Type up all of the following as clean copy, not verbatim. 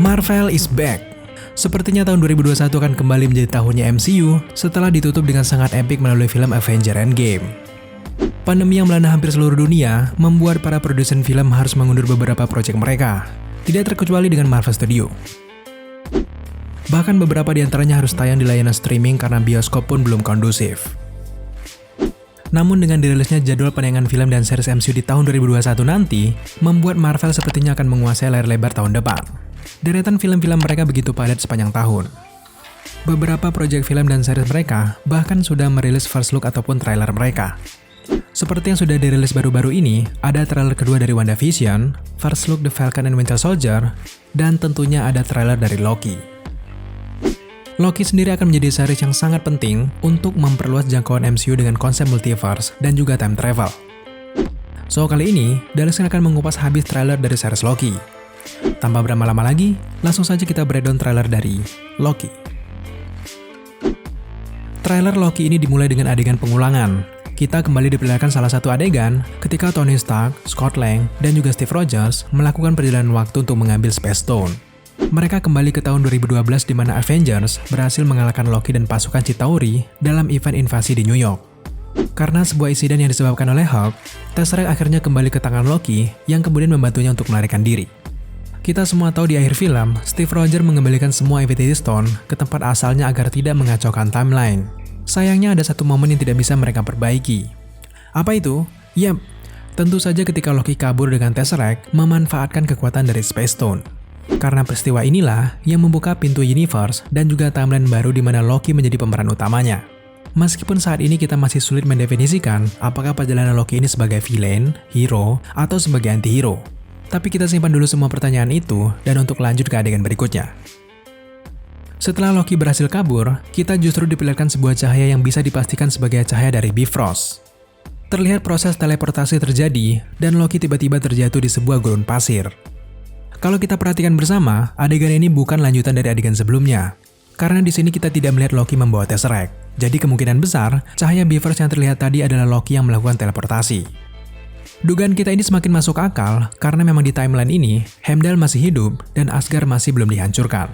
Marvel is back. Sepertinya tahun 2021 akan kembali menjadi tahunnya MCU setelah ditutup dengan sangat epik melalui film Avengers Endgame. Pandemi yang melanda hampir seluruh dunia membuat para produsen film harus mengundur beberapa proyek mereka, tidak terkecuali dengan Marvel Studio. Bahkan beberapa di antaranya harus tayang di layanan streaming karena bioskop pun belum kondusif. Namun dengan dirilisnya jadwal penayangan film dan series MCU di tahun 2021 nanti, membuat Marvel sepertinya akan menguasai layar lebar tahun depan. Deretan film-film mereka begitu padat sepanjang tahun. Beberapa proyek film dan series mereka bahkan sudah merilis first look ataupun trailer mereka. Seperti yang sudah dirilis baru-baru ini, ada trailer kedua dari WandaVision, first look The Falcon and Winter Soldier, dan tentunya ada trailer dari Loki. Loki sendiri akan menjadi series yang sangat penting untuk memperluas jangkauan MCU dengan konsep multiverse dan juga time travel. So, kali ini, Dallas akan mengupas habis trailer dari series Loki. Tanpa berlama-lama lagi, langsung saja kita breakdown trailer dari Loki. Trailer Loki ini dimulai dengan adegan pengulangan. Kita kembali diperlihatkan salah satu adegan ketika Tony Stark, Scott Lang, dan juga Steve Rogers melakukan perjalanan waktu untuk mengambil Space Stone. Mereka kembali ke tahun 2012 di mana Avengers berhasil mengalahkan Loki dan pasukan Chitauri dalam event invasi di New York. Karena sebuah insiden yang disebabkan oleh Hulk, Tesseract akhirnya kembali ke tangan Loki yang kemudian membantunya untuk melarikan diri. Kita semua tahu di akhir film, Steve Rogers mengembalikan semua Infinity Stone ke tempat asalnya agar tidak mengacaukan timeline. Sayangnya ada satu momen yang tidak bisa mereka perbaiki. Apa itu? Yap, tentu saja ketika Loki kabur dengan Tesseract memanfaatkan kekuatan dari Space Stone. Karena peristiwa inilah yang membuka pintu universe dan juga timeline baru di mana Loki menjadi pemeran utamanya. Meskipun saat ini kita masih sulit mendefinisikan apakah perjalanan Loki ini sebagai villain, hero, atau sebagai anti-hero. Tapi kita simpan dulu semua pertanyaan itu dan untuk lanjut ke adegan berikutnya. Setelah Loki berhasil kabur, kita justru diperlihatkan sebuah cahaya yang bisa dipastikan sebagai cahaya dari Bifrost. Terlihat proses teleportasi terjadi dan Loki tiba-tiba terjatuh di sebuah gurun pasir. Kalau kita perhatikan bersama, adegan ini bukan lanjutan dari adegan sebelumnya. Karena di sini kita tidak melihat Loki membawa Tesseract. Jadi kemungkinan besar, cahaya Bifrost yang terlihat tadi adalah Loki yang melakukan teleportasi. Dugaan kita ini semakin masuk akal karena memang di timeline ini, Heimdall masih hidup dan Asgard masih belum dihancurkan.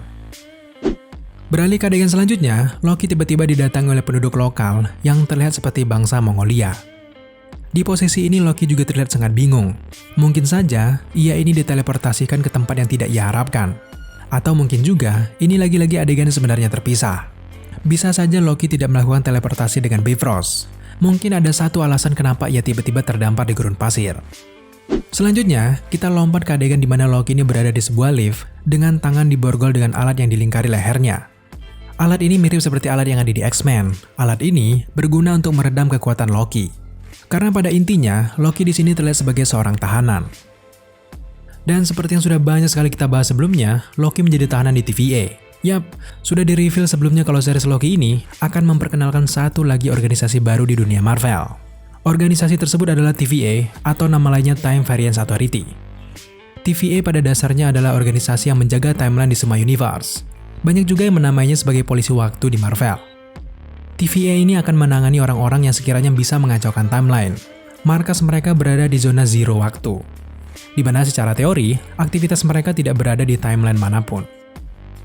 Beralih ke adegan selanjutnya, Loki tiba-tiba didatangi oleh penduduk lokal yang terlihat seperti bangsa Mongolia. Di posisi ini Loki juga terlihat sangat bingung. Mungkin saja ia ini diteleportasikan ke tempat yang tidak ia harapkan. Atau mungkin juga ini lagi-lagi adegan sebenarnya terpisah. Bisa saja Loki tidak melakukan teleportasi dengan Bifrost. Mungkin ada satu alasan kenapa ia tiba-tiba terdampar di gurun pasir. Selanjutnya, kita lompat ke adegan di mana Loki ini berada di sebuah lift dengan tangan diborgol dengan alat yang dilingkari lehernya. Alat ini mirip seperti alat yang ada di X-Men. Alat ini berguna untuk meredam kekuatan Loki. Karena pada intinya, Loki di sini terlihat sebagai seorang tahanan. Dan seperti yang sudah banyak sekali kita bahas sebelumnya, Loki menjadi tahanan di TVA. Yap, sudah di-reveal sebelumnya kalau series Loki ini akan memperkenalkan satu lagi organisasi baru di dunia Marvel. Organisasi tersebut adalah TVA atau nama lainnya Time Variance Authority. TVA pada dasarnya adalah organisasi yang menjaga timeline di semua universe. Banyak juga yang menamainya sebagai polisi waktu di Marvel. TVA ini akan menangani orang-orang yang sekiranya bisa mengacaukan timeline. Markas mereka berada di zona zero waktu, di mana secara teori, aktivitas mereka tidak berada di timeline manapun.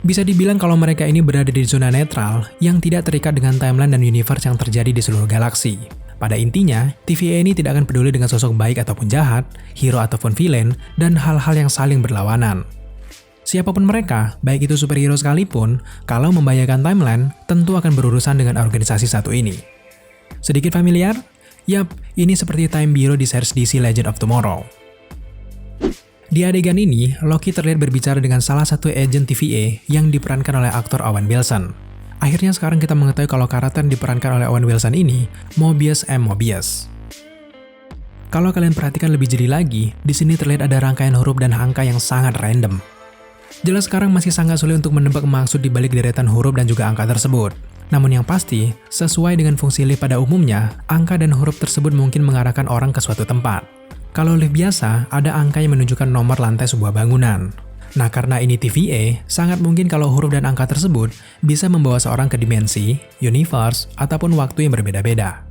Bisa dibilang kalau mereka ini berada di zona netral yang tidak terikat dengan timeline dan universe yang terjadi di seluruh galaksi. Pada intinya, TVA ini tidak akan peduli dengan sosok baik ataupun jahat, hero ataupun villain, dan hal-hal yang saling berlawanan. Siapapun mereka, baik itu superhero sekalipun, kalau membahayakan timeline, tentu akan berurusan dengan organisasi satu ini. Sedikit familiar? Yap, ini seperti Time Bureau di series DC Legend of Tomorrow. Di adegan ini, Loki terlihat berbicara dengan salah satu agen TVA yang diperankan oleh aktor Owen Wilson. Akhirnya sekarang kita mengetahui kalau karakter yang diperankan oleh Owen Wilson ini, Mobius M. Mobius. Kalau kalian perhatikan lebih jeli lagi, di sini terlihat ada rangkaian huruf dan angka yang sangat random. Jelas sekarang masih sangat sulit untuk menebak maksud di balik deretan huruf dan juga angka tersebut. Namun yang pasti, sesuai dengan fungsi lift pada umumnya, angka dan huruf tersebut mungkin mengarahkan orang ke suatu tempat. Kalau lift biasa, ada angka yang menunjukkan nomor lantai sebuah bangunan. Nah, karena ini TVA, sangat mungkin kalau huruf dan angka tersebut bisa membawa seorang ke dimensi, universe, ataupun waktu yang berbeda-beda.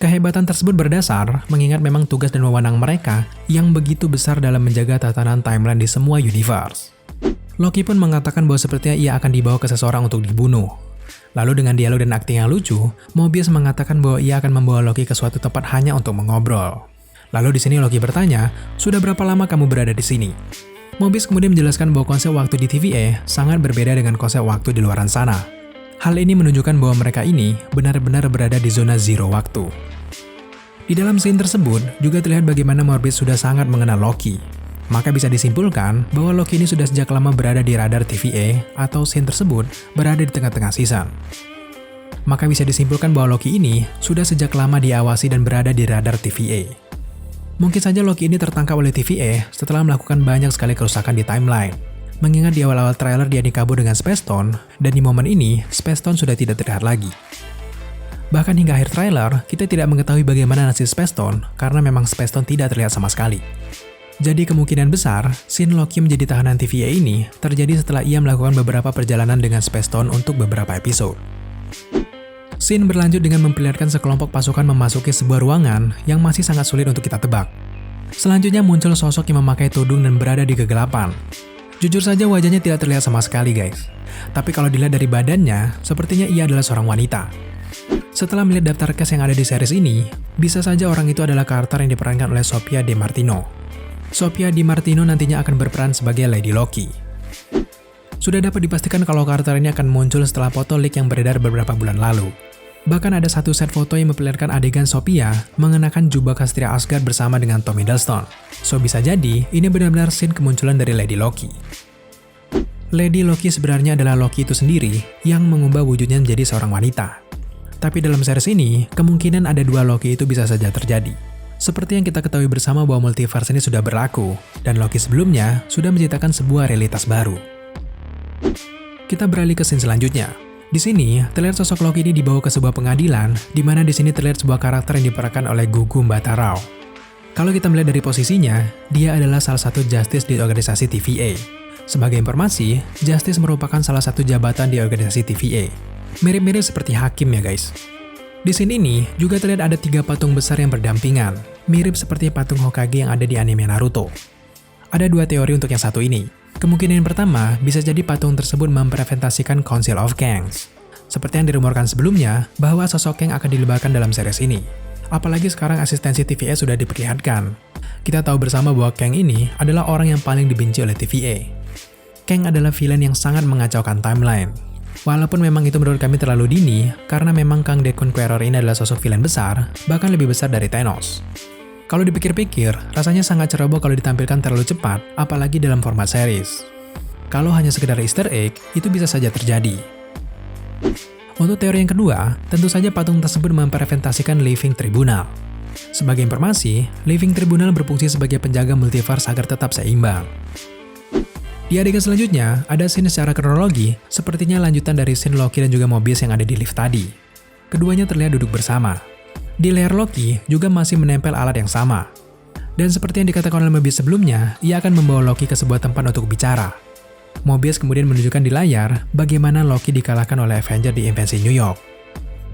Kehebatan tersebut berdasar mengingat memang tugas dan wewenang mereka yang begitu besar dalam menjaga tatanan timeline di semua universe. Loki pun mengatakan bahwa sepertinya ia akan dibawa ke seseorang untuk dibunuh. Lalu dengan dialog dan akting yang lucu, Mobius mengatakan bahwa ia akan membawa Loki ke suatu tempat hanya untuk mengobrol. Lalu di sini Loki bertanya, "Sudah berapa lama kamu berada di sini?" Mobius kemudian menjelaskan bahwa konsep waktu di TVA sangat berbeda dengan konsep waktu di luar sana. Hal ini menunjukkan bahwa mereka ini benar-benar berada di zona zero waktu. Di dalam scene tersebut juga terlihat bagaimana Mobius sudah sangat mengenal Loki. Maka bisa disimpulkan bahwa Loki ini sudah sejak lama berada di radar TVA atau scene tersebut berada di tengah-tengah season. Maka bisa disimpulkan bahwa Loki ini sudah sejak lama diawasi dan berada di radar TVA. Mungkin saja Loki ini tertangkap oleh TVA setelah melakukan banyak sekali kerusakan di timeline. Mengingat di awal-awal trailer dia dikabur dengan Space Stone, dan di momen ini Space Stone sudah tidak terlihat lagi. Bahkan hingga akhir trailer, kita tidak mengetahui bagaimana nasib Space Stone karena memang Space Stone tidak terlihat sama sekali. Jadi kemungkinan besar, scene Loki menjadi tahanan TVA ini terjadi setelah ia melakukan beberapa perjalanan dengan Space Stone untuk beberapa episode. Scene berlanjut dengan memperlihatkan sekelompok pasukan memasuki sebuah ruangan yang masih sangat sulit untuk kita tebak. Selanjutnya muncul sosok yang memakai tudung dan berada di kegelapan. Jujur saja wajahnya tidak terlihat sama sekali guys. Tapi kalau dilihat dari badannya, sepertinya ia adalah seorang wanita. Setelah melihat daftar cast yang ada di series ini, bisa saja orang itu adalah karakter yang diperankan oleh Sophia DiMartino. Sophia DiMartino nantinya akan berperan sebagai Lady Loki. Sudah dapat dipastikan kalau karakter ini akan muncul setelah foto leak yang beredar beberapa bulan lalu. Bahkan ada satu set foto yang memperlihatkan adegan Sophia mengenakan jubah Ksatria Asgard bersama dengan Tom Hiddleston. So bisa jadi ini benar-benar scene kemunculan dari Lady Loki. Lady Loki sebenarnya adalah Loki itu sendiri yang mengubah wujudnya menjadi seorang wanita. Tapi dalam series ini, kemungkinan ada dua Loki itu bisa saja terjadi. Seperti yang kita ketahui bersama bahwa multiverse ini sudah berlaku, dan Loki sebelumnya sudah menciptakan sebuah realitas baru. Kita beralih ke scene selanjutnya. Di sini, terlihat sosok Loki ini dibawa ke sebuah pengadilan, di mana di sini terlihat sebuah karakter yang diperankan oleh Gugu Mbatha-Raw. Kalau kita melihat dari posisinya, dia adalah salah satu Justice di organisasi TVA. Sebagai informasi, Justice merupakan salah satu jabatan di organisasi TVA. Mirip-mirip seperti hakim ya guys. Di scene ini juga terlihat ada 3 patung besar yang berdampingan, mirip seperti patung Hokage yang ada di anime Naruto. Ada 2 teori untuk yang satu ini. Kemungkinan yang pertama bisa jadi patung tersebut merepresentasikan Council of Kangs. Seperti yang dirumorkan sebelumnya bahwa sosok Kang akan dilibatkan dalam series ini. Apalagi sekarang asistensi TVA sudah diperlihatkan. Kita tahu bersama bahwa Kang ini adalah orang yang paling dibenci oleh TVA. Kang adalah villain yang sangat mengacaukan timeline. Walaupun memang itu menurut kami terlalu dini, karena memang Kang the Conqueror ini adalah sosok villain besar, bahkan lebih besar dari Thanos. Kalau dipikir-pikir, rasanya sangat ceroboh kalau ditampilkan terlalu cepat, apalagi dalam format series. Kalau hanya sekedar Easter egg, itu bisa saja terjadi. Untuk teori yang kedua, tentu saja patung tersebut merepresentasikan Living Tribunal. Sebagai informasi, Living Tribunal berfungsi sebagai penjaga multiverse agar tetap seimbang. Di adegan selanjutnya, ada scene secara kronologi, sepertinya lanjutan dari scene Loki dan juga Mobius yang ada di lift tadi. Keduanya terlihat duduk bersama. Di leher Loki juga masih menempel alat yang sama. Dan seperti yang dikatakan oleh Mobius sebelumnya, ia akan membawa Loki ke sebuah tempat untuk bicara. Mobius kemudian menunjukkan di layar bagaimana Loki dikalahkan oleh Avenger di Invensi New York.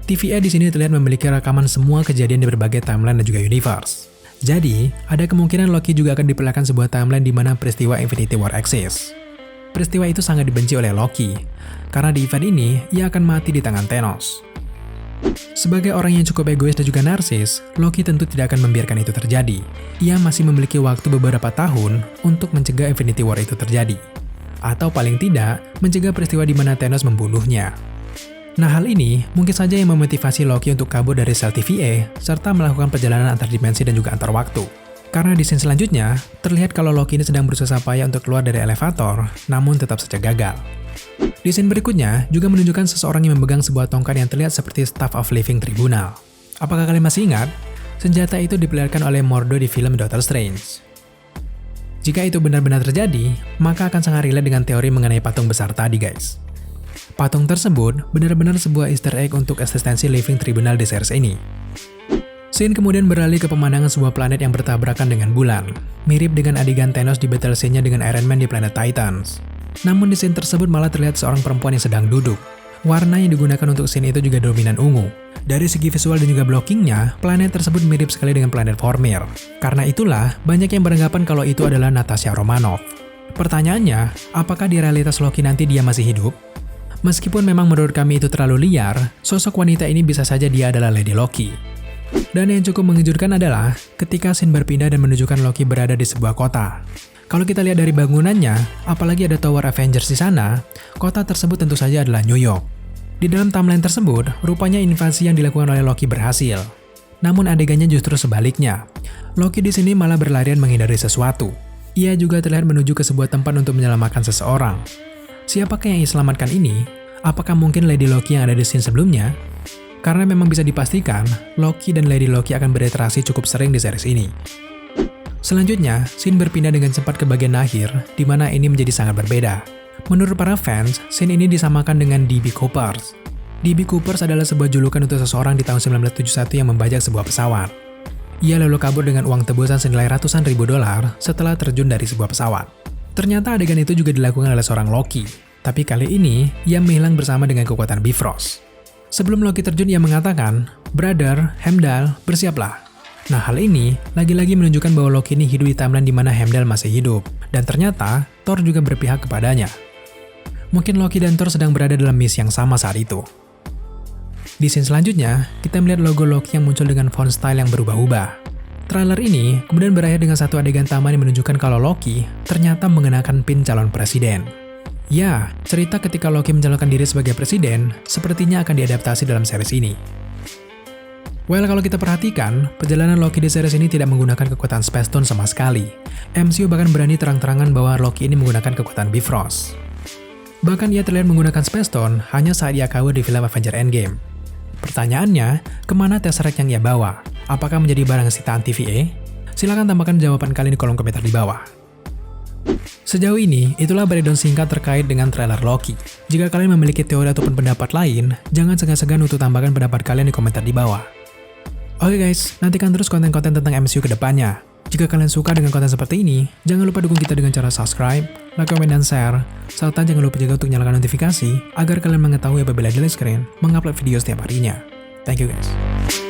TVA di sini terlihat memiliki rekaman semua kejadian di berbagai timeline dan juga universe. Jadi, ada kemungkinan Loki juga akan diperlihatkan sebuah timeline di mana peristiwa Infinity War eksis. Peristiwa itu sangat dibenci oleh Loki, karena di event ini, ia akan mati di tangan Thanos. Sebagai orang yang cukup egois dan juga narsis, Loki tentu tidak akan membiarkan itu terjadi. Ia masih memiliki waktu beberapa tahun untuk mencegah Infinity War itu terjadi. Atau paling tidak, mencegah peristiwa di mana Thanos membunuhnya. Nah, hal ini mungkin saja yang memotivasi Loki untuk kabur dari sel TVA, serta melakukan perjalanan antar dimensi dan juga antar waktu. Karena di scene selanjutnya, terlihat kalau Loki ini sedang berusaha payah untuk keluar dari elevator, namun tetap saja gagal. Di scene berikutnya, juga menunjukkan seseorang yang memegang sebuah tongkat yang terlihat seperti Staff of Living Tribunal. Apakah kalian masih ingat? Senjata itu diperlihatkan oleh Mordo di film Doctor Strange. Jika itu benar-benar terjadi, maka akan sangat relate dengan teori mengenai patung besar tadi guys. Patung tersebut benar-benar sebuah Easter egg untuk eksistensi Living Tribunal di series ini. Scene kemudian beralih ke pemandangan sebuah planet yang bertabrakan dengan bulan, mirip dengan adegan Thanos di battle scene-nya dengan Iron Man di planet Titans. Namun di scene tersebut malah terlihat seorang perempuan yang sedang duduk. Warna yang digunakan untuk scene itu juga dominan ungu. Dari segi visual dan juga blockingnya, planet tersebut mirip sekali dengan planet Vormir. Karena itulah, banyak yang beranggapan kalau itu adalah Natasha Romanoff. Pertanyaannya, apakah di realitas Loki nanti dia masih hidup? Meskipun memang menurut kami itu terlalu liar, sosok wanita ini bisa saja dia adalah Lady Loki. Dan yang cukup mengejutkan adalah ketika scene berpindah dan menunjukkan Loki berada di sebuah kota. Kalau kita lihat dari bangunannya, apalagi ada Tower Avengers di sana, kota tersebut tentu saja adalah New York. Di dalam timeline tersebut, rupanya invasi yang dilakukan oleh Loki berhasil. Namun adegannya justru sebaliknya. Loki di sini malah berlarian menghindari sesuatu. Ia juga terlihat menuju ke sebuah tempat untuk menyelamatkan seseorang. Siapakah yang diselamatkan ini? Apakah mungkin Lady Loki yang ada di scene sebelumnya? Karena memang bisa dipastikan, Loki dan Lady Loki akan berinteraksi cukup sering di series ini. Selanjutnya, scene berpindah dengan cepat ke bagian akhir, di mana ini menjadi sangat berbeda. Menurut para fans, scene ini disamakan dengan DB Coopers. DB Coopers adalah sebuah julukan untuk seseorang di tahun 1971 yang membajak sebuah pesawat. Ia lalu kabur dengan uang tebusan senilai ratusan ribu dolar setelah terjun dari sebuah pesawat. Ternyata adegan itu juga dilakukan oleh seorang Loki, tapi kali ini ia menghilang bersama dengan kekuatan Bifrost. Sebelum Loki terjun, ia mengatakan, "Brother, Heimdall, bersiaplah." Nah, hal ini lagi-lagi menunjukkan bahwa Loki ini hidup di timeline di mana Heimdall masih hidup, dan ternyata Thor juga berpihak kepadanya. Mungkin Loki dan Thor sedang berada dalam misi yang sama saat itu. Di scene selanjutnya, kita melihat logo Loki yang muncul dengan font style yang berubah-ubah. Trailer ini kemudian berakhir dengan satu adegan taman yang menunjukkan kalau Loki ternyata mengenakan pin calon presiden. Ya, cerita ketika Loki mencalonkan diri sebagai presiden sepertinya akan diadaptasi dalam series ini. Well, kalau kita perhatikan, perjalanan Loki di series ini tidak menggunakan kekuatan Space Stone sama sekali. MCU bahkan berani terang-terangan bahwa Loki ini menggunakan kekuatan Bifrost. Bahkan ia terlihat menggunakan Space Stone hanya saat ia kabur di film Avengers Endgame. Pertanyaannya, kemana Tesseract yang ia bawa? Apakah menjadi barang sitaan TVA? Silahkan tambahkan jawaban kalian di kolom komentar di bawah. Sejauh ini, itulah breakdown singkat terkait dengan trailer Loki. Jika kalian memiliki teori ataupun pendapat lain, jangan segan-segan untuk tambahkan pendapat kalian di komentar di bawah. Oke guys, nantikan terus konten-konten tentang MCU ke depannya. Jika kalian suka dengan konten seperti ini, jangan lupa dukung kita dengan cara subscribe, like, komen, dan share. Serta jangan lupa juga untuk nyalakan notifikasi agar kalian mengetahui apabila Daily Screen mengupload video setiap harinya. Thank you guys.